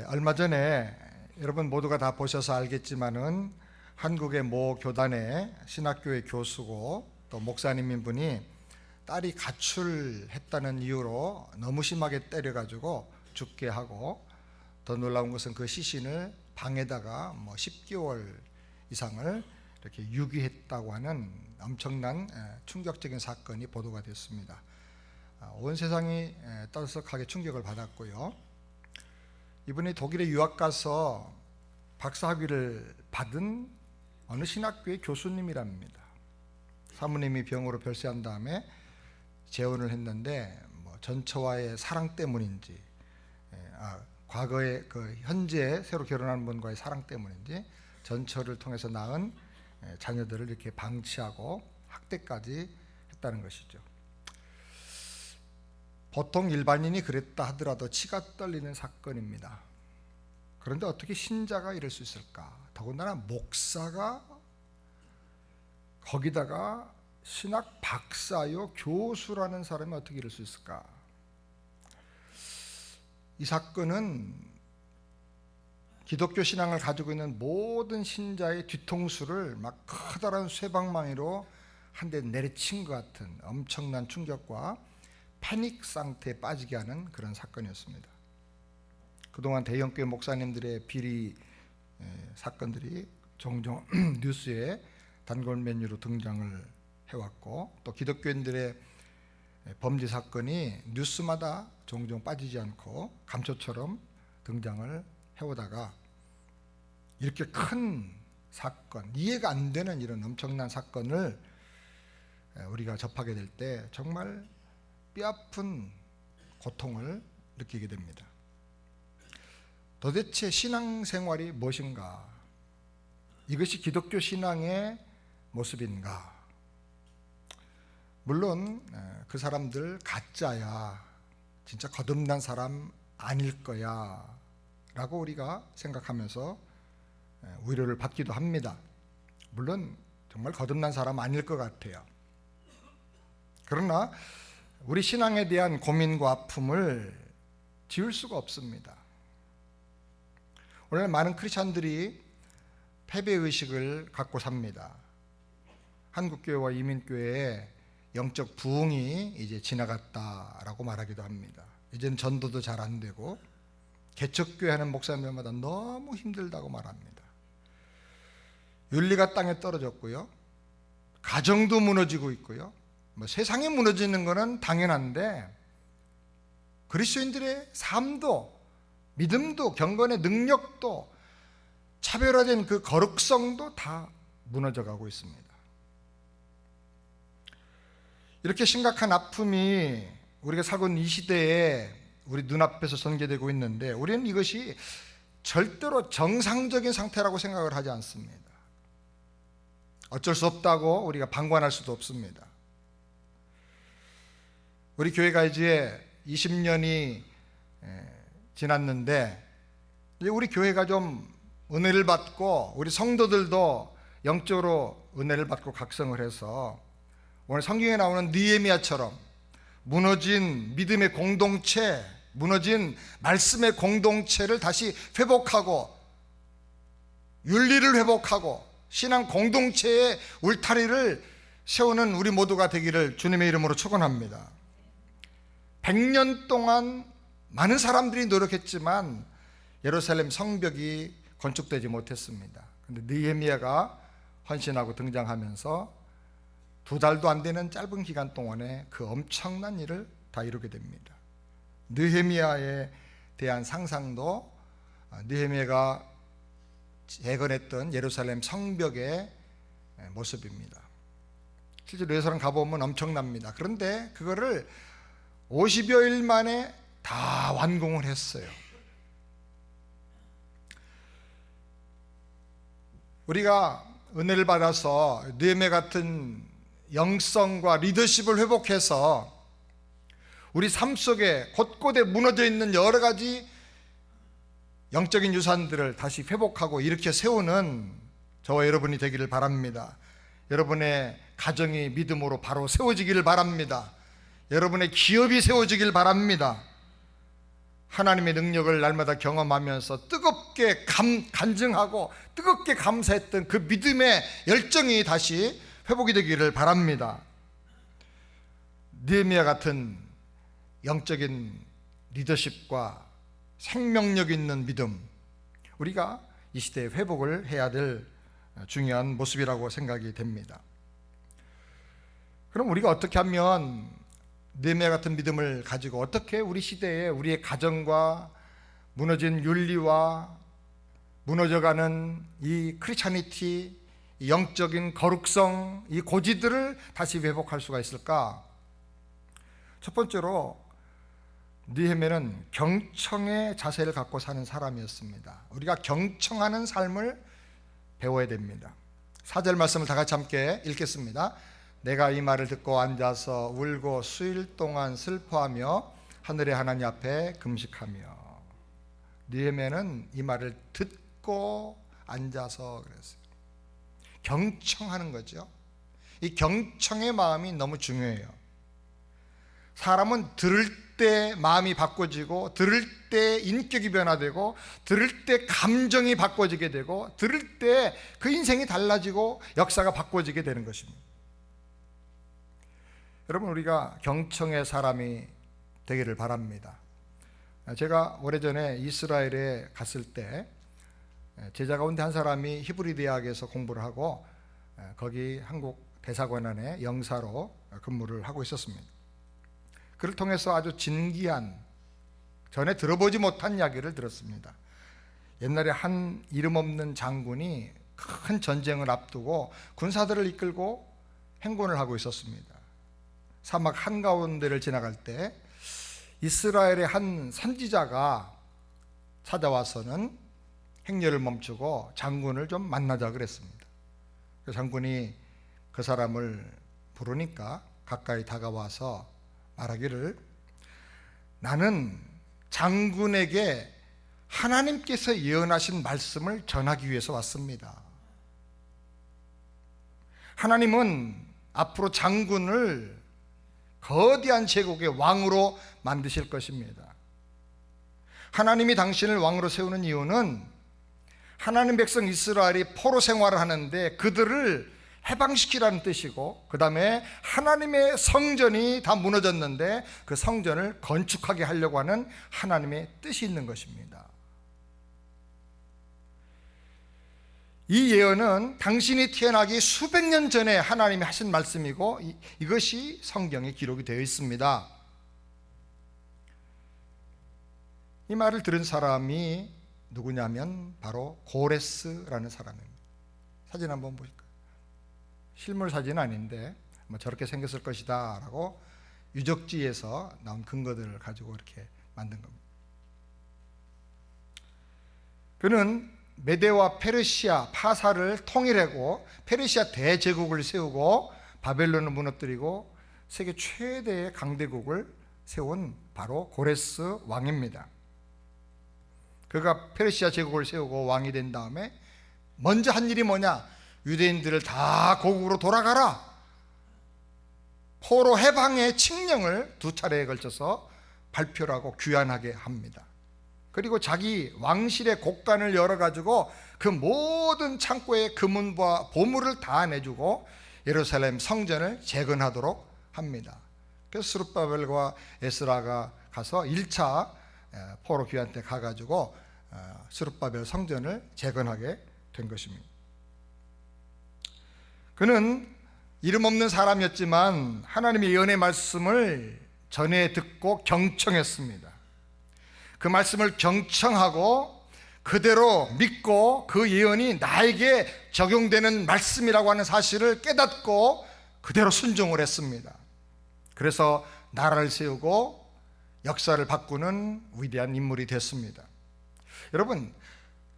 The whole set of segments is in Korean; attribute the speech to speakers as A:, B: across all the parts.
A: 얼마 전에 여러분 모두가 다 보셔서 알겠지만은 한국의 모 교단의 신학교의 교수고 또 목사님인 분이 딸이 가출했다는 이유로 너무 심하게 때려가지고 죽게 하고, 더 놀라운 것은 그 시신을 방에다가 10개월 이상을 이렇게 유기했다고 하는 엄청난 충격적인 사건이 보도가 됐습니다. 온 세상이 떠들썩하게 충격을 받았고요. 이분이 독일에 유학 가서 박사학위를 받은 어느 신학교의 교수님이랍니다. 사모님이 병으로 별세한 다음에 재혼을 했는데 전처와의 사랑 때문인지, 과거에 현재 새로 결혼한 분과의 사랑 때문인지 전처를 통해서 낳은 자녀들을 이렇게 방치하고 학대까지 했다는 것이죠. 보통 일반인이 그랬다 하더라도 치가 떨리는 사건입니다. 그런데 어떻게 신자가 이럴 수 있을까? 더군다나 목사가 거기다가 신학 박사요 교수라는 사람이 어떻게 이럴 수 있을까? 이 사건은 기독교 신앙을 가지고 있는 모든 신자의 뒤통수를 막 커다란 쇠방망이로 한 대 내리친 것 같은 엄청난 충격과 패닉 상태에 빠지게 하는 그런 사건이었습니다. 그동안 대형교회 목사님들의 비리 사건들이 종종 뉴스에 단골 메뉴로 등장을 해왔고, 또 기독교인들의 범죄 사건이 뉴스마다 종종 빠지지 않고 감초처럼 등장을 해오다가 이렇게 큰 사건, 이해가 안 되는 이런 엄청난 사건을 우리가 접하게 될 때 정말 뼈아픈 고통을 느끼게 됩니다. 도대체 신앙생활이 무엇인가? 이것이 기독교 신앙의 모습인가? 물론 그 사람들 가짜야, 진짜 거듭난 사람 아닐 거야 라고 우리가 생각하면서 위로를 받기도 합니다. 물론 정말 거듭난 사람 아닐 것 같아요. 그러나 우리 신앙에 대한 고민과 아픔을 지울 수가 없습니다. 오늘 많은 크리스찬들이 패배의식을 갖고 삽니다. 한국교회와 이민교회에 영적 부흥이 이제 지나갔다라고 말하기도 합니다. 이제는 전도도 잘 안 되고 개척교회 하는 목사님들마다 너무 힘들다고 말합니다. 윤리가 땅에 떨어졌고요, 가정도 무너지고 있고요, 세상이 무너지는 것은 당연한데 그리스도인들의 삶도 믿음도 경건의 능력도 차별화된 그 거룩성도 다 무너져가고 있습니다. 이렇게 심각한 아픔이 우리가 살고 있는 이 시대에 우리 눈앞에서 전개되고 있는데, 우리는 이것이 절대로 정상적인 상태라고 생각을 하지 않습니다. 어쩔 수 없다고 우리가 방관할 수도 없습니다. 우리 교회가 이제 20년이 지났는데, 우리 교회가 좀 은혜를 받고 우리 성도들도 영적으로 은혜를 받고 각성을 해서 오늘 성경에 나오는 느헤미야처럼 무너진 믿음의 공동체, 무너진 말씀의 공동체를 다시 회복하고 윤리를 회복하고 신앙 공동체의 울타리를 세우는 우리 모두가 되기를 주님의 이름으로 축원합니다. 100년 동안 많은 사람들이 노력했지만 예루살렘 성벽이 건축되지 못했습니다. 그런데 느헤미야가 헌신하고 등장하면서 2달도 안 되는 짧은 기간 동안에 그 엄청난 일을 다 이루게 됩니다. 느헤미야에 대한 상상도 느헤미야가 재건했던 예루살렘 성벽의 모습입니다. 실제로 예루살렘 가보면 엄청납니다. 그런데 그거를 50여일 만에 다 완공을 했어요. 우리가 은혜를 받아서 느헤미야 같은 영성과 리더십을 회복해서 우리 삶 속에 곳곳에 무너져 있는 여러 가지 영적인 유산들을 다시 회복하고 일으켜 세우는 저와 여러분이 되기를 바랍니다. 여러분의 가정이 믿음으로 바로 세워지기를 바랍니다. 여러분의 기업이 세워지길 바랍니다. 하나님의 능력을 날마다 경험하면서 뜨겁게 간증하고 뜨겁게 감사했던 그 믿음의 열정이 다시 회복이 되기를 바랍니다. 느헤미야 같은 영적인 리더십과 생명력 있는 믿음, 우리가 이 시대에 회복을 해야 될 중요한 모습이라고 생각이 됩니다. 그럼 우리가 어떻게 하면 느헤미야 같은 믿음을 가지고 어떻게 우리 시대에 우리의 가정과 무너진 윤리와 무너져가는 이 크리스찬이티, 이 영적인 거룩성, 이 고지들을 다시 회복할 수가 있을까? 첫 번째로 느헤미야는 경청의 자세를 갖고 사는 사람이었습니다. 우리가 경청하는 삶을 배워야 됩니다. 4절 말씀을 다 같이 함께 읽겠습니다. 내가 이 말을 듣고 앉아서 울고 수일 동안 슬퍼하며 하늘의 하나님 앞에 금식하며. 느헤미야는 이 말을 듣고 앉아서 그랬어요. 경청하는 거죠. 이 경청의 마음이 너무 중요해요. 사람은 들을 때 마음이 바꿔지고, 들을 때 인격이 변화되고, 들을 때 감정이 바꿔지게 되고, 들을 때 그 인생이 달라지고 역사가 바꿔지게 되는 것입니다. 여러분, 우리가 경청의 사람이 되기를 바랍니다. 제가 오래전에 이스라엘에 갔을 때 제자 가운데 한 사람이 히브리 대학에서 공부를 하고 거기 한국 대사관원에 영사로 근무를 하고 있었습니다. 그를 통해서 아주 진기한, 전에 들어보지 못한 이야기를 들었습니다. 옛날에 한 이름 없는 장군이 큰 전쟁을 앞두고 군사들을 이끌고 행군을 하고 있었습니다. 사막 한가운데를 지나갈 때 이스라엘의 한 선지자가 찾아와서는 행렬을 멈추고 장군을 좀 만나자 그랬습니다. 그 장군이 그 사람을 부르니까 가까이 다가와서 말하기를, 나는 장군에게 하나님께서 예언하신 말씀을 전하기 위해서 왔습니다. 하나님은 앞으로 장군을 거대한 제국의 왕으로 만드실 것입니다. 하나님이 당신을 왕으로 세우는 이유는 하나님 백성 이스라엘이 포로 생활을 하는데 그들을 해방시키라는 뜻이고, 그 다음에 하나님의 성전이 다 무너졌는데 그 성전을 건축하게 하려고 하는 하나님의 뜻이 있는 것입니다. 이 예언은 당신이 태어나기 수백 년 전에 하나님이 하신 말씀이고, 이것이 성경에 기록이 되어 있습니다. 이 말을 들은 사람이 누구냐면 바로 고레스라는 사람입니다. 사진 한번 보실까요? 실물 사진은 아닌데 저렇게 생겼을 것이다 라고 유적지에서 나온 근거들을 가지고 이렇게 만든 겁니다. 그는 메데와 페르시아 파사를 통일하고 페르시아 대제국을 세우고 바벨론을 무너뜨리고 세계 최대의 강대국을 세운 바로 고레스 왕입니다. 그가 페르시아 제국을 세우고 왕이 된 다음에 먼저 한 일이 뭐냐? 유대인들을 다 고국으로 돌아가라, 포로 해방의 칙령을 2차례에 걸쳐서 발표를 하고 규안하게 합니다. 그리고 자기 왕실의 곡간을 열어가지고 그 모든 창고의 금은과 보물을 다 내주고 예루살렘 성전을 재건하도록 합니다. 그래서 스룹바벨과 에스라가 가서 1차 포로 귀환 때 가가지고 스룹바벨 성전을 재건하게 된 것입니다. 그는 이름 없는 사람이었지만 하나님의 예언의 말씀을 전해 듣고 경청했습니다. 그 말씀을 경청하고 그대로 믿고 그 예언이 나에게 적용되는 말씀이라고 하는 사실을 깨닫고 그대로 순종을 했습니다. 그래서 나라를 세우고 역사를 바꾸는 위대한 인물이 됐습니다. 여러분,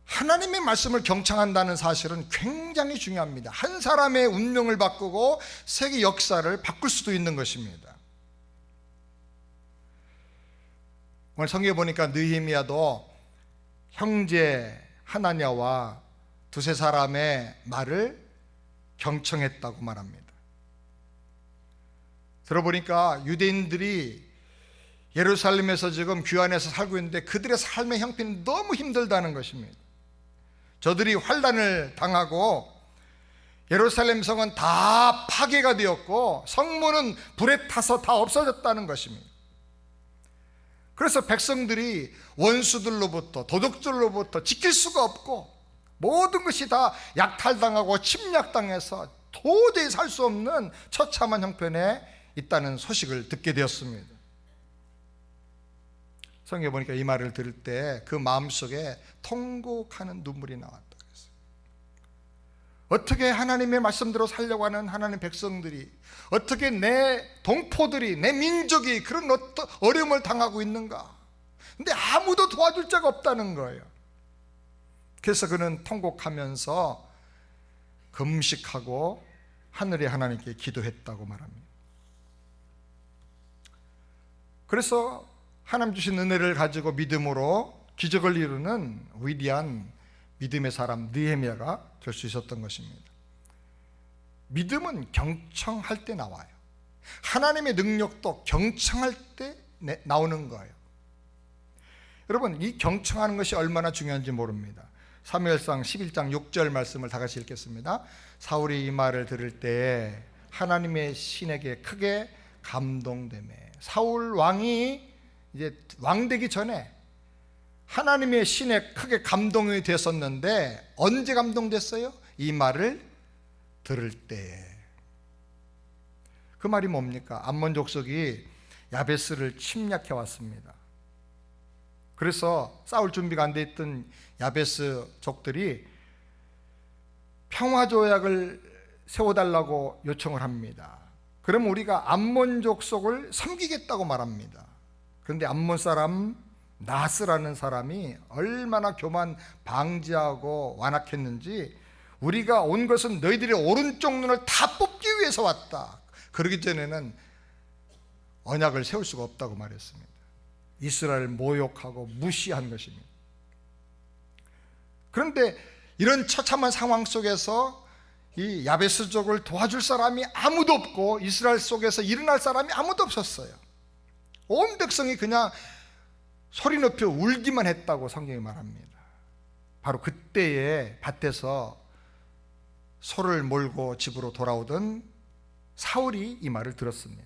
A: 하나님의 말씀을 경청한다는 사실은 굉장히 중요합니다. 한 사람의 운명을 바꾸고 세계 역사를 바꿀 수도 있는 것입니다. 오늘 성경에 보니까 느헤미야도 형제 하나냐와 두세 사람의 말을 경청했다고 말합니다. 들어보니까 유대인들이 예루살렘에서 지금 귀환해서 살고 있는데 그들의 삶의 형편이 너무 힘들다는 것입니다. 저들이 환난을 당하고 예루살렘 성은 다 파괴가 되었고 성문은 불에 타서 다 없어졌다는 것입니다. 그래서 백성들이 원수들로부터 도둑들로부터 지킬 수가 없고 모든 것이 다 약탈당하고 침략당해서 도저히 살 수 없는 처참한 형편에 있다는 소식을 듣게 되었습니다. 성경에 보니까 이 말을 들을 때 그 마음속에 통곡하는 눈물이 나왔다 그랬어요. 어떻게 하나님의 말씀대로 살려고 하는 하나님 백성들이, 어떻게 내 동포들이, 내 민족이 그런 어려움을 당하고 있는가. 근데 아무도 도와줄 자가 없다는 거예요. 그래서 그는 통곡하면서 금식하고 하늘의 하나님께 기도했다고 말합니다. 그래서 하나님 주신 은혜를 가지고 믿음으로 기적을 이루는 위대한 믿음의 사람 느헤미야가 될 수 있었던 것입니다. 믿음은 경청할 때 나와요. 하나님의 능력도 경청할 때 나오는 거예요. 여러분, 이 경청하는 것이 얼마나 중요한지 모릅니다. 사무엘상 11장 6절 말씀을 다 같이 읽겠습니다. 사울이 이 말을 들을 때 하나님의 신에게 크게 감동되매. 사울 왕이 이제 왕되기 전에 하나님의 신에 크게 감동이 됐었는데 언제 감동됐어요? 이 말을 들을 때. 그 말이 뭡니까? 암몬 족속이 야베스를 침략해 왔습니다. 그래서 싸울 준비가 안 돼 있던 야베스 족들이 평화조약을 세워달라고 요청을 합니다. 그럼 우리가 암몬 족속을 섬기겠다고 말합니다. 그런데 암몬 사람 나스라는 사람이 얼마나 교만 방지하고 완악했는지, 우리가 온 것은 너희들의 오른쪽 눈을 다 뽑기 위해서 왔다. 그러기 전에는 언약을 세울 수가 없다고 말했습니다. 이스라엘을 모욕하고 무시한 것입니다. 그런데 이런 처참한 상황 속에서 이 야베스족을 도와줄 사람이 아무도 없고 이스라엘 속에서 일어날 사람이 아무도 없었어요. 온 백성이 그냥 소리 높여 울기만 했다고 성경이 말합니다. 바로 그때에 밭에서 소를 몰고 집으로 돌아오던 사울이 이 말을 들었습니다.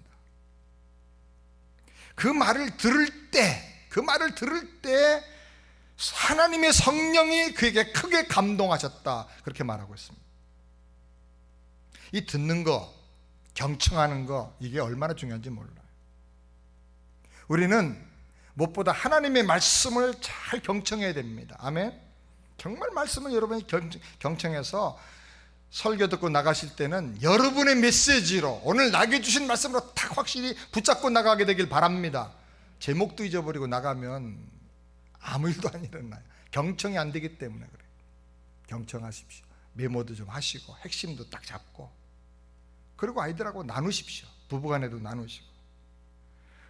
A: 그 말을 들을 때 하나님의 성령이 그에게 크게 감동하셨다, 그렇게 말하고 있습니다. 이 듣는 거, 경청하는 거, 이게 얼마나 중요한지 몰라요. 우리는 무엇보다 하나님의 말씀을 잘 경청해야 됩니다. 아멘. 정말 말씀을 여러분이 경청해서 설교 듣고 나가실 때는 여러분의 메시지로, 오늘 나에게 주신 말씀으로 딱 확실히 붙잡고 나가게 되길 바랍니다. 제목도 잊어버리고 나가면 아무 일도 안 일어나요. 경청이 안 되기 때문에 그래요. 경청하십시오. 메모도 좀 하시고 핵심도 딱 잡고, 그리고 아이들하고 나누십시오. 부부간에도 나누시고,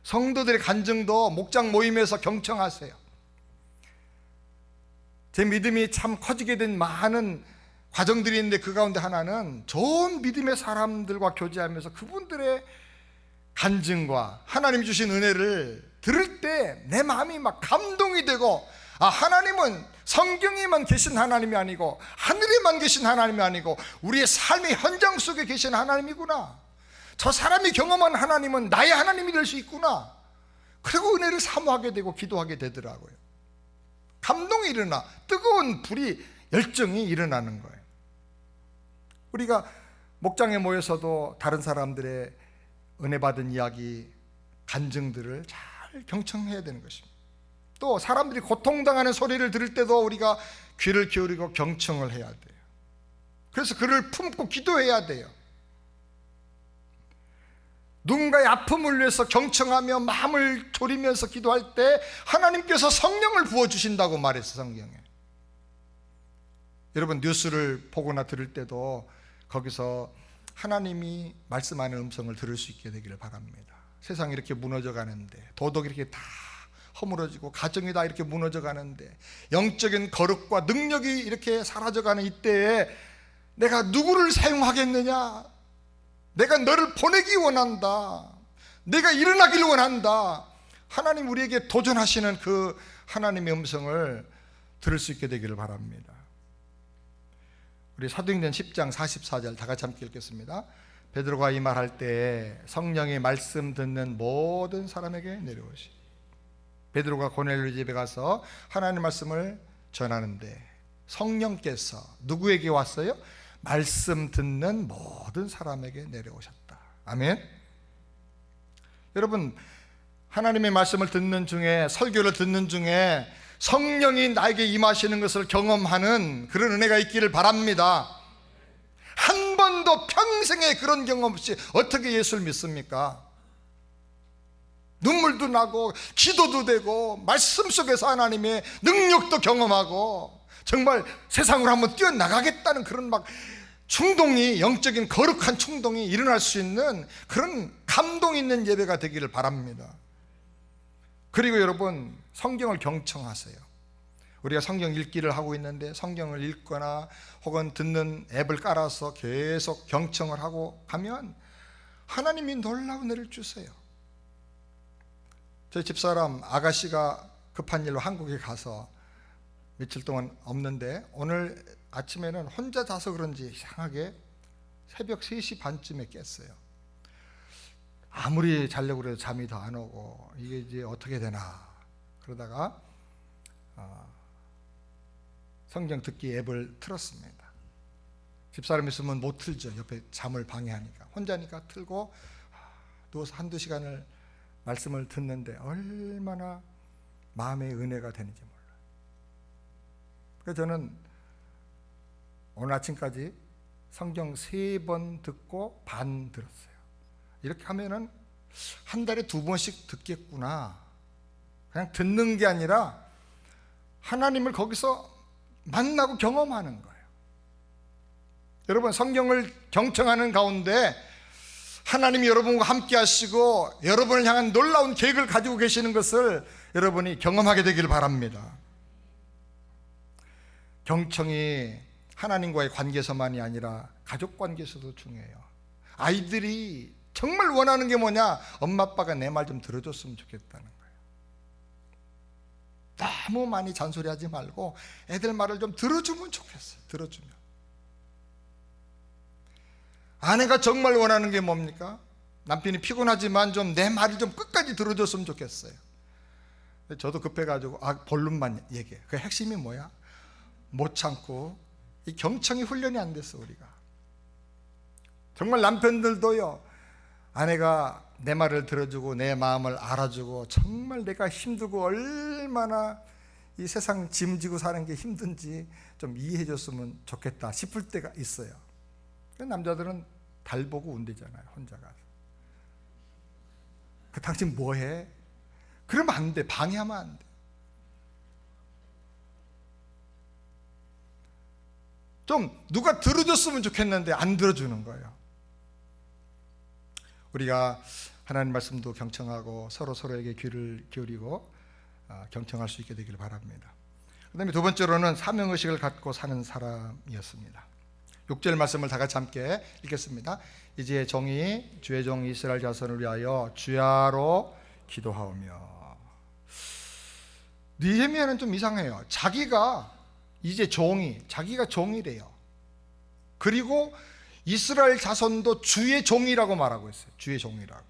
A: 성도들의 간증도 목장 모임에서 경청하세요. 제 믿음이 참 커지게 된 많은 과정들이 있는데 그 가운데 하나는 좋은 믿음의 사람들과 교제하면서 그분들의 간증과 하나님이 주신 은혜를 들을 때 내 마음이 막 감동이 되고, 아, 하나님은 성경에만 계신 하나님이 아니고 하늘에만 계신 하나님이 아니고 우리의 삶의 현장 속에 계신 하나님이구나. 저 사람이 경험한 하나님은 나의 하나님이 될 수 있구나. 그리고 은혜를 사모하게 되고 기도하게 되더라고요. 감동이 일어나, 뜨거운 불이, 열정이 일어나는 거예요. 우리가 목장에 모여서도 다른 사람들의 은혜 받은 이야기, 간증들을 잘 경청해야 되는 것입니다. 또 사람들이 고통당하는 소리를 들을 때도 우리가 귀를 기울이고 경청을 해야 돼요. 그래서 그를 품고 기도해야 돼요. 누군가의 아픔을 위해서 경청하며 마음을 졸이면서 기도할 때 하나님께서 성령을 부어주신다고 말했어요, 성경에. 여러분, 뉴스를 보거나 들을 때도 거기서 하나님이 말씀하는 음성을 들을 수 있게 되기를 바랍니다. 세상이 이렇게 무너져 가는데, 도덕이 이렇게 다 허물어지고 가정이 다 이렇게 무너져 가는데, 영적인 거룩과 능력이 이렇게 사라져가는 이때에 내가 누구를 사용하겠느냐? 내가 너를 보내기 원한다. 내가 일어나길 원한다. 하나님 우리에게 도전하시는 그 하나님의 음성을 들을 수 있게 되기를 바랍니다. 우리 사도행전 10장 44절 다 같이 함께 읽겠습니다. 베드로가 이 말할 때 성령이 말씀 듣는 모든 사람에게 내려오시. 베드로가 고넬료 집에 가서 하나님의 말씀을 전하는데 성령께서 누구에게 왔어요? 말씀 듣는 모든 사람에게 내려오셨다. 아멘. 여러분, 하나님의 말씀을 듣는 중에, 설교를 듣는 중에 성령이 나에게 임하시는 것을 경험하는 그런 은혜가 있기를 바랍니다. 한 번도 평생에 그런 경험 없이 어떻게 예수를 믿습니까? 눈물도 나고 기도도 되고 말씀 속에서 하나님의 능력도 경험하고 정말 세상으로 한번 뛰어나가겠다는 그런 막 충동이, 영적인 거룩한 충동이 일어날 수 있는 그런 감동 있는 예배가 되기를 바랍니다. 그리고 여러분, 성경을 경청하세요. 우리가 성경 읽기를 하고 있는데 성경을 읽거나 혹은 듣는 앱을 깔아서 계속 경청을 하고 가면 하나님이 놀라운 은혜를 주세요. 저희 집사람 아가씨가 급한 일로 한국에 가서 며칠 동안 없는데 오늘 아침에는 혼자 자서 그런지 이상하게 새벽 3시 반쯤에 깼어요. 아무리 자려고 해도 잠이 더 안 오고 이게 이제 어떻게 되나 그러다가 성경 듣기 앱을 틀었습니다. 집사람 있으면 못 틀죠. 옆에 잠을 방해하니까. 혼자니까 틀고 누워서 한두 시간을 말씀을 듣는데 얼마나 마음의 은혜가 되는지 몰라요. 그래서 저는 오늘 아침까지 성경 3번 듣고 반 들었어요. 이렇게 하면은 한 달에 2번씩 듣겠구나. 그냥 듣는 게 아니라 하나님을 거기서 만나고 경험하는 거예요. 여러분, 성경을 경청하는 가운데 하나님이 여러분과 함께 하시고 여러분을 향한 놀라운 계획을 가지고 계시는 것을 여러분이 경험하게 되기를 바랍니다. 경청이 하나님과의 관계에서만이 아니라 가족 관계에서도 중요해요. 아이들이 정말 원하는 게 뭐냐? 엄마 아빠가 내 말 좀 들어줬으면 좋겠다는 거예요. 너무 많이 잔소리하지 말고 애들 말을 좀 들어주면 좋겠어요. 들어주면. 아내가 정말 원하는 게 뭡니까? 남편이 피곤하지만 좀 내 말을 좀 끝까지 들어줬으면 좋겠어요. 저도 급해가지고 본론만 얘기해. 그 핵심이 뭐야? 못 참고 이 경청이 훈련이 안 됐어. 우리가 정말 남편들도요, 아내가 내 말을 들어주고 내 마음을 알아주고 정말 내가 힘들고 얼마나 이 세상 짐지고 사는 게 힘든지 좀 이해해 줬으면 좋겠다 싶을 때가 있어요. 남자들은 달 보고 운대잖아요. 혼자 가서. 당신 뭐해? 그러면 안 돼. 방해하면 안 돼. 좀 누가 들어줬으면 좋겠는데 안 들어주는 거예요. 우리가 하나님 말씀도 경청하고 서로에게 귀를 기울이고 경청할 수 있게 되기를 바랍니다. 그 다음에 두 번째로는 사명의식을 갖고 사는 사람이었습니다. 6절 말씀을 다 같이 함께 읽겠습니다. 이제 종이 주의 종 이스라엘 자손을 위하여 주야로 기도하오며. 느헤미야는 좀 이상해요. 자기가 종이래요. 그리고 이스라엘 자손도 주의 종이라고 말하고 있어요. 주의 종이라고.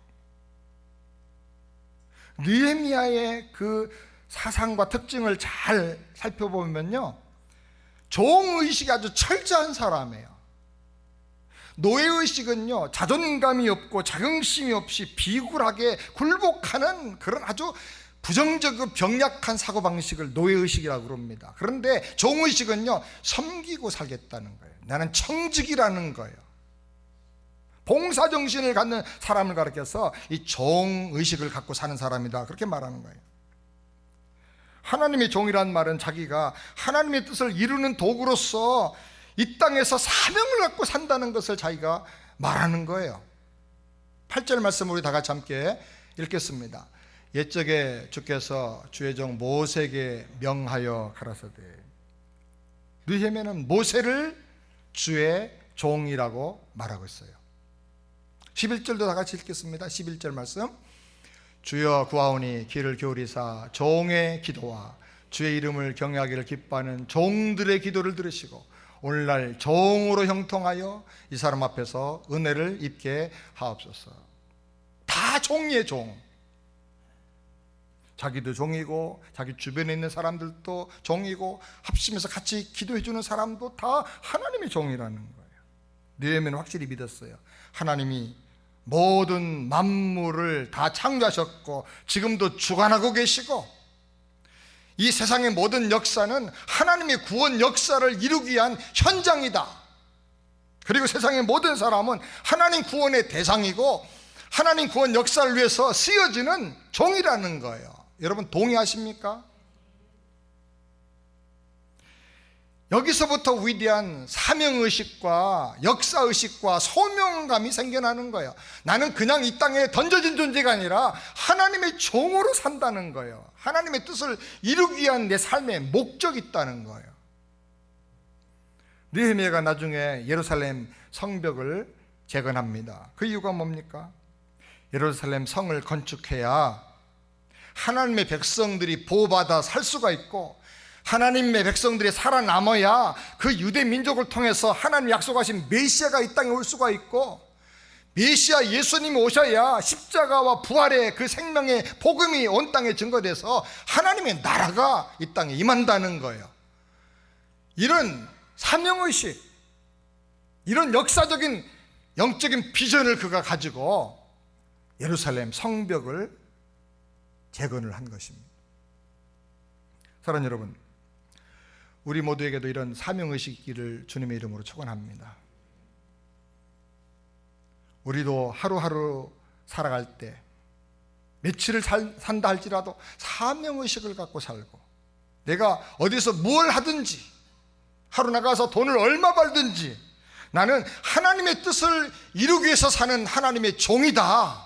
A: 느헤미야의 그 사상과 특징을 잘 살펴보면요, 종의식이 아주 철저한 사람이에요. 노예의식은요, 자존감이 없고 자긍심이 없이 비굴하게 굴복하는 그런 아주 부정적이고 병약한 사고방식을 노예의식이라고 그럽니다. 그런데 종의식은요, 섬기고 살겠다는 거예요. 나는 청직이라는 거예요. 봉사정신을 갖는 사람을 가리켜서 이 종의식을 갖고 사는 사람이다, 그렇게 말하는 거예요. 하나님의 종이란 말은 자기가 하나님의 뜻을 이루는 도구로서 이 땅에서 사명을 갖고 산다는 것을 자기가 말하는 거예요. 8절 말씀 우리 다 같이 함께 읽겠습니다. 옛적에 주께서 주의 종 모세에게 명하여 가라사대. 느헤미야는 모세를 주의 종이라고 말하고 있어요. 11절도 다 같이 읽겠습니다. 11절 말씀. 주여 구하오니 귀를 기울이사 종의 기도와 주의 이름을 경외하기를 기뻐하는 종들의 기도를 들으시고 오늘날 종으로 형통하여 이 사람 앞에서 은혜를 입게 하옵소서. 다 종이에요, 종. 자기도 종이고 자기 주변에 있는 사람들도 종이고 합심해서 같이 기도해 주는 사람도 다 하나님의 종이라는 거예요. 느헤미야는 확실히 믿었어요. 하나님이 모든 만물을 다 창조하셨고 지금도 주관하고 계시고 이 세상의 모든 역사는 하나님의 구원 역사를 이루기 위한 현장이다. 그리고 세상의 모든 사람은 하나님 구원의 대상이고 하나님 구원 역사를 위해서 쓰여지는 종이라는 거예요. 여러분 동의하십니까? 여기서부터 위대한 사명의식과 역사의식과 소명감이 생겨나는 거예요. 나는 그냥 이 땅에 던져진 존재가 아니라 하나님의 종으로 산다는 거예요. 하나님의 뜻을 이루기 위한 내 삶의 목적이 있다는 거예요. 느헤미야가 나중에 예루살렘 성벽을 재건합니다. 그 이유가 뭡니까? 예루살렘 성을 건축해야 하나님의 백성들이 보호받아 살 수가 있고 하나님의 백성들이 살아남아야 그 유대 민족을 통해서 하나님 약속하신 메시아가 이 땅에 올 수가 있고 메시아 예수님이 오셔야 십자가와 부활의 그 생명의 복음이 온 땅에 증거돼서 하나님의 나라가 이 땅에 임한다는 거예요. 이런 사명의식, 이런 역사적인 영적인 비전을 그가 가지고 예루살렘 성벽을 재건을 한 것입니다. 사랑하는 여러분, 우리 모두에게도 이런 사명의식이 있기를 주님의 이름으로 축원합니다. 우리도 하루하루 살아갈 때 며칠을 산다 할지라도 사명의식을 갖고 살고 내가 어디서 뭘 하든지 하루 나가서 돈을 얼마 벌든지 나는 하나님의 뜻을 이루기 위해서 사는 하나님의 종이다,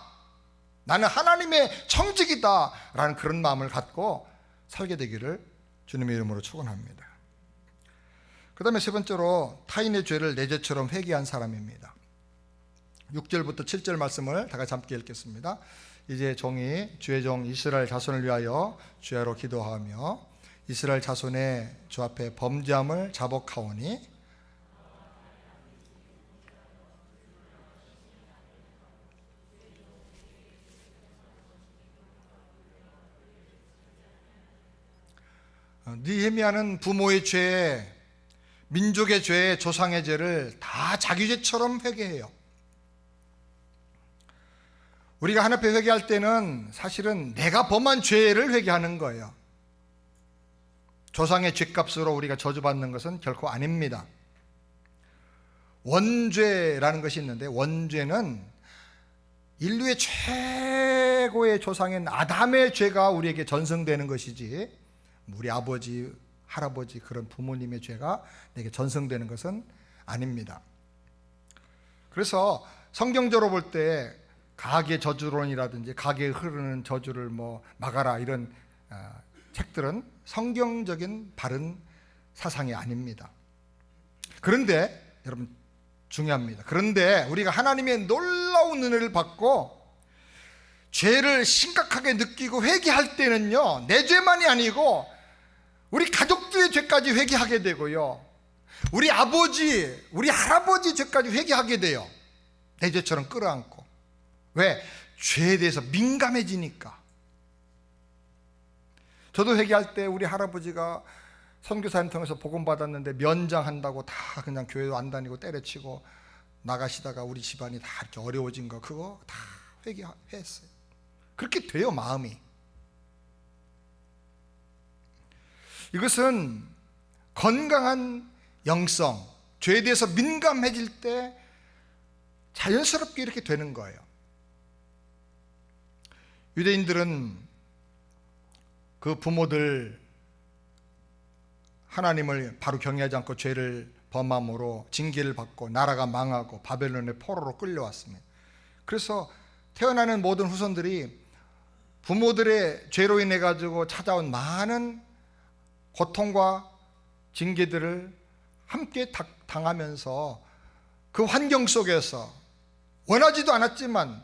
A: 나는 하나님의 청직이다 라는 그런 마음을 갖고 살게 되기를 주님의 이름으로 축원합니다. 그 다음에 세 번째로 타인의 죄를 내 죄처럼 회개한 사람입니다. 6절부터 7절 말씀을 다 같이 함께 읽겠습니다. 이제 종이 주의 종 이스라엘 자손을 위하여 주야로 기도하며 이스라엘 자손의 주 앞에 범죄함을 자복하오니 느헤미야는 부모의 죄, 민족의 죄, 조상의 죄를 다 자기 죄처럼 회개해요. 우리가 하나님 앞에 회개할 때는 사실은 내가 범한 죄를 회개하는 거예요. 조상의 죄값으로 우리가 저주받는 것은 결코 아닙니다. 원죄라는 것이 있는데 원죄는 인류의 최고의 조상인 아담의 죄가 우리에게 전승되는 것이지 우리 아버지, 할아버지 그런 부모님의 죄가 내게 전승되는 것은 아닙니다. 그래서 성경적으로 볼 때 가계 저주론이라든지 가계에 흐르는 저주를 막아라 이런 책들은 성경적인 바른 사상이 아닙니다. 그런데 여러분 중요합니다. 그런데 우리가 하나님의 놀라운 은혜를 받고 죄를 심각하게 느끼고 회개할 때는요, 내 죄만이 아니고 우리 가족들의 죄까지 회개하게 되고요, 우리 아버지, 우리 할아버지 죄까지 회개하게 돼요. 내 죄처럼 끌어안고. 왜? 죄에 대해서 민감해지니까. 저도 회개할 때 우리 할아버지가 선교사님 통해서 복음 받았는데 면장한다고 다 그냥 교회도 안 다니고 때려치고 나가시다가 우리 집안이 다 이렇게 어려워진 거 그거 다 회개했어요. 그렇게 돼요, 마음이. 이것은 건강한 영성, 죄에 대해서 민감해질 때 자연스럽게 이렇게 되는 거예요. 유대인들은 그 부모들 하나님을 바로 경외하지 않고 죄를 범함으로 징계를 받고 나라가 망하고 바벨론의 포로로 끌려왔습니다. 그래서 태어나는 모든 후손들이 부모들의 죄로 인해 가지고 찾아온 많은 고통과 징계들을 함께 당하면서 그 환경 속에서 원하지도 않았지만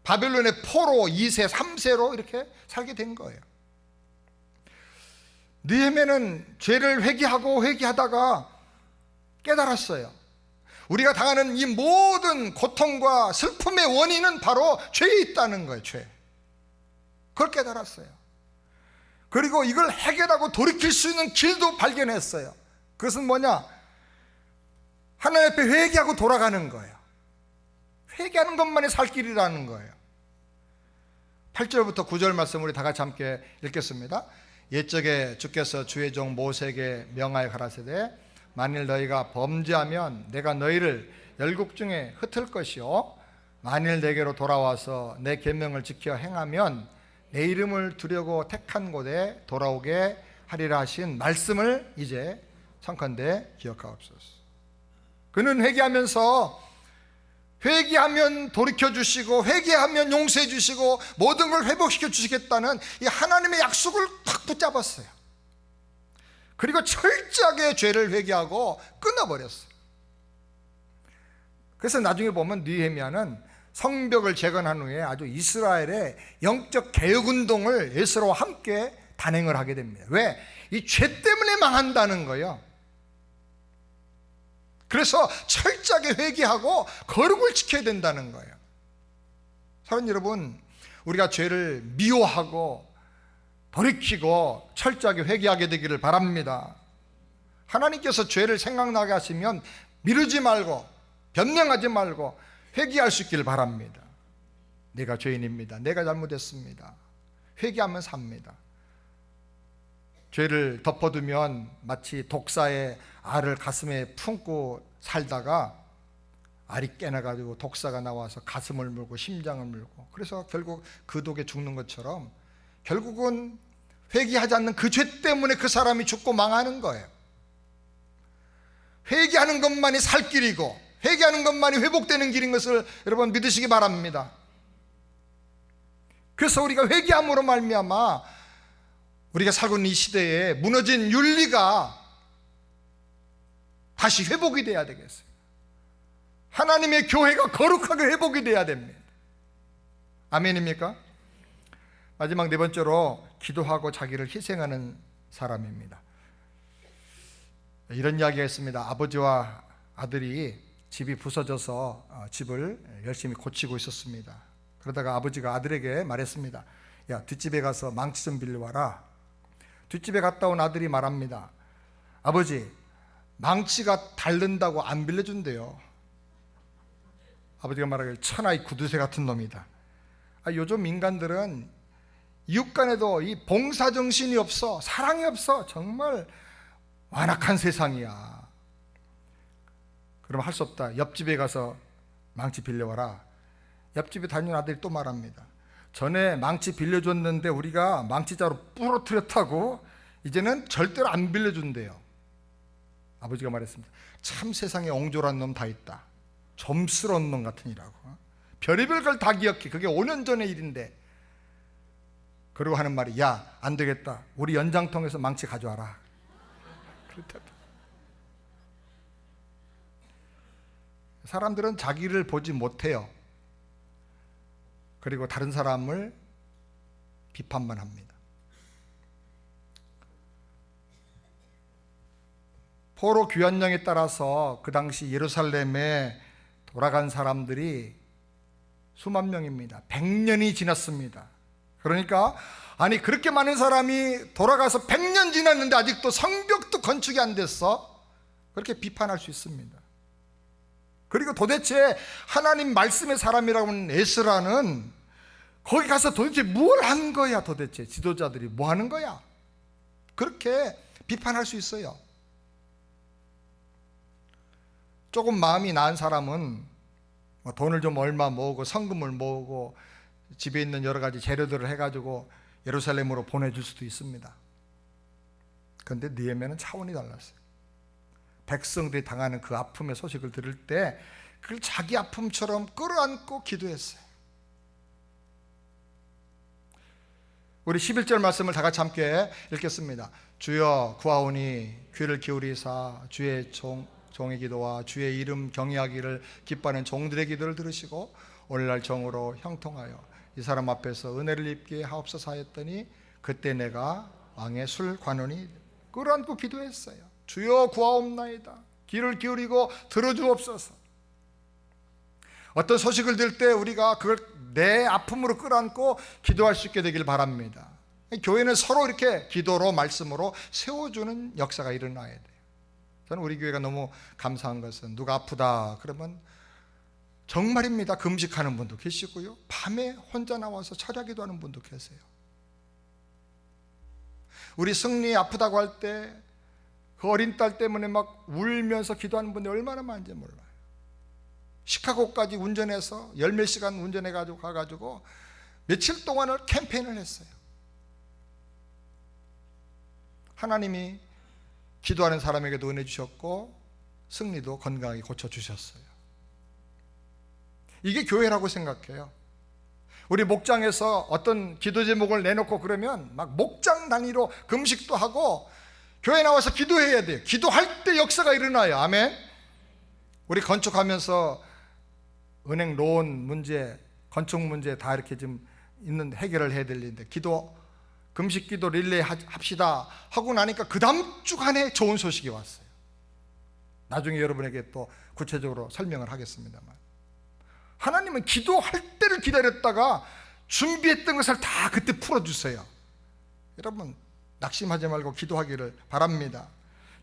A: 바벨론의 포로 2세, 3세로 이렇게 살게 된 거예요. 느헤미야는 죄를 회개하고 회개하다가 깨달았어요. 우리가 당하는 이 모든 고통과 슬픔의 원인은 바로 죄에 있다는 거예요. 죄. 그걸 깨달았어요. 그리고 이걸 해결하고 돌이킬 수 있는 길도 발견했어요. 그것은 뭐냐? 하나님 앞에 회개하고 돌아가는 거예요. 회개하는 것만이 살 길이라는 거예요. 8절부터 9절 말씀 우리 다 같이 함께 읽겠습니다. 옛적에 주께서 주의 종 모세에게 명하여 가라사대 만일 너희가 범죄하면 내가 너희를 열국 중에 흩을 것이요 만일 내게로 돌아와서 내 계명을 지켜 행하면 내 이름을 두려고 택한 곳에 돌아오게 하리라 하신 말씀을 이제 청컨대 기억하옵소서. 그는 회개하면 돌이켜주시고 회개하면 용서해주시고 모든 걸 회복시켜주시겠다는 이 하나님의 약속을 탁 붙잡았어요. 그리고 철저하게 죄를 회개하고 끊어버렸어요. 그래서 나중에 보면 느헤미야는 성벽을 재건한 후에 아주 이스라엘의 영적 개혁운동을 에스라와 함께 단행을 하게 됩니다. 왜? 이 죄 때문에 망한다는 거예요. 그래서 철저하게 회개하고 거룩을 지켜야 된다는 거예요. 사랑하는 여러분, 우리가 죄를 미워하고 돌이키고 철저하게 회개하게 되기를 바랍니다. 하나님께서 죄를 생각나게 하시면 미루지 말고 변명하지 말고 회개할 수 있기를 바랍니다. 내가 죄인입니다. 내가 잘못했습니다. 회개하면 삽니다. 죄를 덮어두면 마치 독사의 알을 가슴에 품고 살다가 알이 깨나가지고 독사가 나와서 가슴을 물고 심장을 물고 그래서 결국 그 독에 죽는 것처럼 결국은 회개하지 않는 그 죄 때문에 그 사람이 죽고 망하는 거예요. 회개하는 것만이 살 길이고 회개하는 것만이 회복되는 길인 것을 여러분 믿으시기 바랍니다. 그래서 우리가 회개함으로 말미암아 우리가 살고 있는 이 시대에 무너진 윤리가 다시 회복이 돼야 되겠어요. 하나님의 교회가 거룩하게 회복이 돼야 됩니다. 아멘입니까? 마지막 네 번째로 기도하고 자기를 희생하는 사람입니다. 이런 이야기가 있습니다. 아버지와 아들이 집이 부서져서 집을 열심히 고치고 있었습니다. 그러다가 아버지가 아들에게 말했습니다. 야, 뒷집에 가서 망치 좀 빌려와라. 뒷집에 갔다 온 아들이 말합니다. 아버지, 망치가 닳는다고 안 빌려준대요. 아버지가 말하길 천하의 구두쇠 같은 놈이다. 요즘 인간들은 이웃 간에도 이 봉사정신이 없어, 사랑이 없어. 정말 완악한 세상이야. 그럼 할 수 없다. 옆집에 가서 망치 빌려와라. 옆집에 다니는 아들이 또 말합니다. 전에 망치 빌려줬는데 우리가 망치자로 부러뜨렸다고 이제는 절대로 안 빌려준대요. 아버지가 말했습니다. 참 세상에 옹졸한 놈 다 있다. 점스러운 놈 같으니라고. 별의별 걸 다 기억해. 그게 5년 전의 일인데. 그러고 하는 말이 야, 안 되겠다. 우리 연장통에서 망치 가져와라. 그렇다. 사람들은 자기를 보지 못해요. 그리고 다른 사람을 비판만 합니다. 포로 귀환령에 따라서 그 당시 예루살렘에 돌아간 사람들이 수만 명입니다. 100년이 지났습니다. 그러니까 아니 그렇게 많은 사람이 돌아가서 100년 지났는데 아직도 성벽도 건축이 안 됐어? 그렇게 비판할 수 있습니다. 그리고 도대체 하나님 말씀의 사람이라고 하는 에스라는 거기 가서 도대체 뭘 한 거야? 도대체 지도자들이 뭐 하는 거야? 그렇게 비판할 수 있어요. 조금 마음이 나은 사람은 돈을 좀 얼마 모으고 성금을 모으고 집에 있는 여러 가지 재료들을 해가지고 예루살렘으로 보내줄 수도 있습니다. 그런데 느헤미야는 차원이 달랐어요. 백성들이 당하는 그 아픔의 소식을 들을 때 그걸 자기 아픔처럼 끌어안고 기도했어요. 우리 11절 말씀을 다 같이 함께 읽겠습니다. 주여 구하오니 귀를 기울이사 주의 종의 기도와 주의 이름 경외하기를 기뻐하는 종들의 기도를 들으시고 오늘날 정으로 형통하여 이 사람 앞에서 은혜를 입게 하옵소서 하였더니 그때 내가 왕의 술 관원이 끌어안고 기도했어요. 주여 구하옵나이다. 귀를 기울이고 들어주옵소서. 어떤 소식을 들을 때 우리가 그걸 내 아픔으로 끌어안고 기도할 수 있게 되길 바랍니다. 교회는 서로 이렇게 기도로 말씀으로 세워주는 역사가 일어나야 돼요. 저는 우리 교회가 너무 감사한 것은 누가 아프다 그러면 정말입니다. 금식하는 분도 계시고요, 밤에 혼자 나와서 철야 기도하는 분도 계세요. 우리 승리 아프다고 할 때 그 어린 딸 때문에 막 울면서 기도하는 분들이 얼마나 많은지 몰라요. 시카고까지 운전해서 열몇 시간 운전해가지고 가가지고 며칠 동안을 캠페인을 했어요. 하나님이 기도하는 사람에게도 은혜 주셨고 승리도 건강하게 고쳐주셨어요. 이게 교회라고 생각해요. 우리 목장에서 어떤 기도 제목을 내놓고 그러면 막 목장 단위로 금식도 하고 교회 나와서 기도해야 돼요. 기도할 때 역사가 일어나요. 아멘. 우리 건축하면서 은행 론 문제, 건축 문제 다 이렇게 좀 있는 해결을 해야 될 일인데 금식 기도 릴레이 합시다 하고 나니까 그 다음 주간에 좋은 소식이 왔어요. 나중에 여러분에게 또 구체적으로 설명을 하겠습니다만, 하나님은 기도할 때를 기다렸다가 준비했던 것을 다 그때 풀어주세요. 여러분 낙심하지 말고 기도하기를 바랍니다.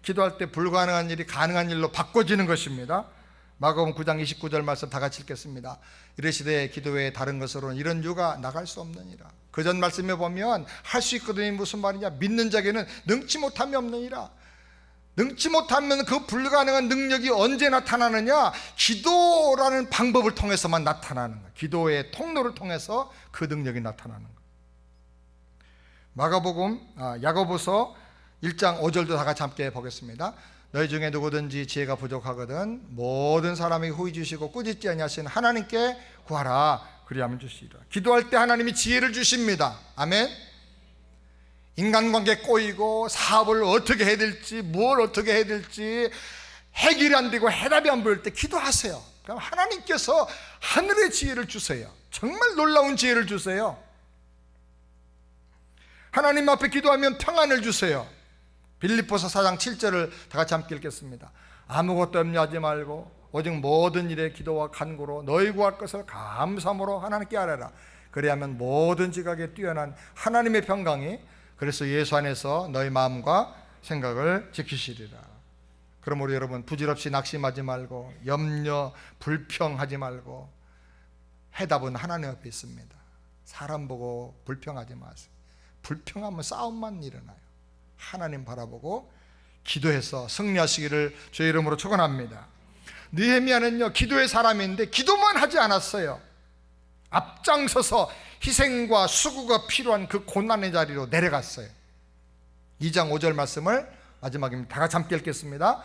A: 기도할 때 불가능한 일이 가능한 일로 바꿔지는 것입니다. 마가복음 9장 29절 말씀 다 같이 읽겠습니다. 이르시되 기도 외에 다른 것으로는 이런 유가 나갈 수 없느니라. 그 전 말씀에 보면 할 수 있거든요. 무슨 말이냐? 믿는 자에게는 능치 못함이 없느니라. 능치 못하면 그 불가능한 능력이 언제 나타나느냐? 기도라는 방법을 통해서만 나타나는 거예요. 기도의 통로를 통해서 그 능력이 나타나는 거예요. 야고보서 1장 5절도 다 같이 함께 보겠습니다. 너희 중에 누구든지 지혜가 부족하거든 모든 사람에게 후히 주시고 꾸짖지 아니하시는 하나님께 구하라. 그리하면 주시리라. 기도할 때 하나님이 지혜를 주십니다. 아멘. 인간관계 꼬이고 사업을 어떻게 해야 될지, 뭘 어떻게 해야 될지 해결이 안 되고 해답이 안 보일 때 기도하세요. 그럼 하나님께서 하늘의 지혜를 주세요. 정말 놀라운 지혜를 주세요. 하나님 앞에 기도하면 평안을 주세요. 빌립보서 4장 7절을 다 같이 함께 읽겠습니다. 아무것도 염려하지 말고 오직 모든 일에 기도와 간구로 너희 구할 것을 감사함으로 하나님께 아뢰라. 그리하면 모든 지각에 뛰어난 하나님의 평강이 그래서 예수 안에서 너희 마음과 생각을 지키시리라. 그럼 우리 여러분 부질없이 낙심하지 말고 염려, 불평하지 말고 해답은 하나님 앞에 있습니다. 사람 보고 불평하지 마세요. 불평하면 싸움만 일어나요. 하나님 바라보고 기도해서 승리하시기를 주의 이름으로 축원합니다. 느헤미야는요 기도의 사람인데 기도만 하지 않았어요. 앞장서서 희생과 수고가 필요한 그 고난의 자리로 내려갔어요. 2장 5절 말씀을 마지막입니다. 다 같이 함께 읽겠습니다.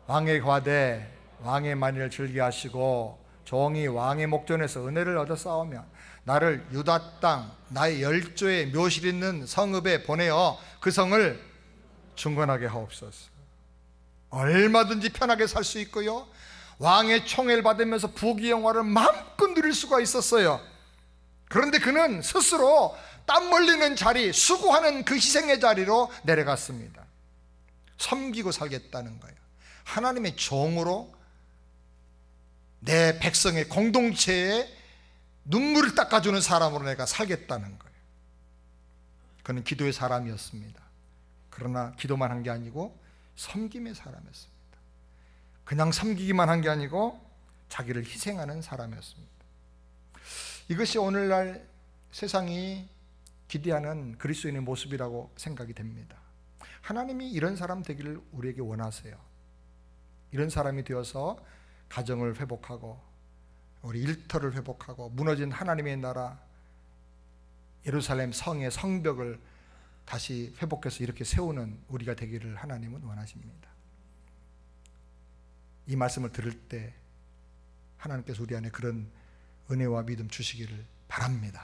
A: 왕의 과대 왕의 만일을 즐겨하시고 종이 왕의 목전에서 은혜를 얻어 싸우면 나를 유다 땅 나의 열조의 묘실 있는 성읍에 보내어 그 성을 중건하게 하옵소서. 얼마든지 편하게 살 수 있고요, 왕의 총애를 받으면서 부귀영화를 마음껏 누릴 수가 있었어요. 그런데 그는 스스로 땀 흘리는 자리, 수고하는 그 희생의 자리로 내려갔습니다. 섬기고 살겠다는 거예요. 하나님의 종으로 내 백성의 공동체에 눈물을 닦아주는 사람으로 내가 살겠다는 거예요. 그는 기도의 사람이었습니다. 그러나 기도만 한 게 아니고 섬김의 사람이었습니다. 그냥 섬기기만 한 게 아니고 자기를 희생하는 사람이었습니다. 이것이 오늘날 세상이 기대하는 그리스도인의 모습이라고 생각이 됩니다. 하나님이 이런 사람 되기를 우리에게 원하세요. 이런 사람이 되어서 가정을 회복하고 우리 일터를 회복하고 무너진 하나님의 나라 예루살렘 성의 성벽을 다시 회복해서 이렇게 세우는 우리가 되기를 하나님은 원하십니다. 이 말씀을 들을 때 하나님께서 우리 안에 그런 은혜와 믿음 주시기를 바랍니다.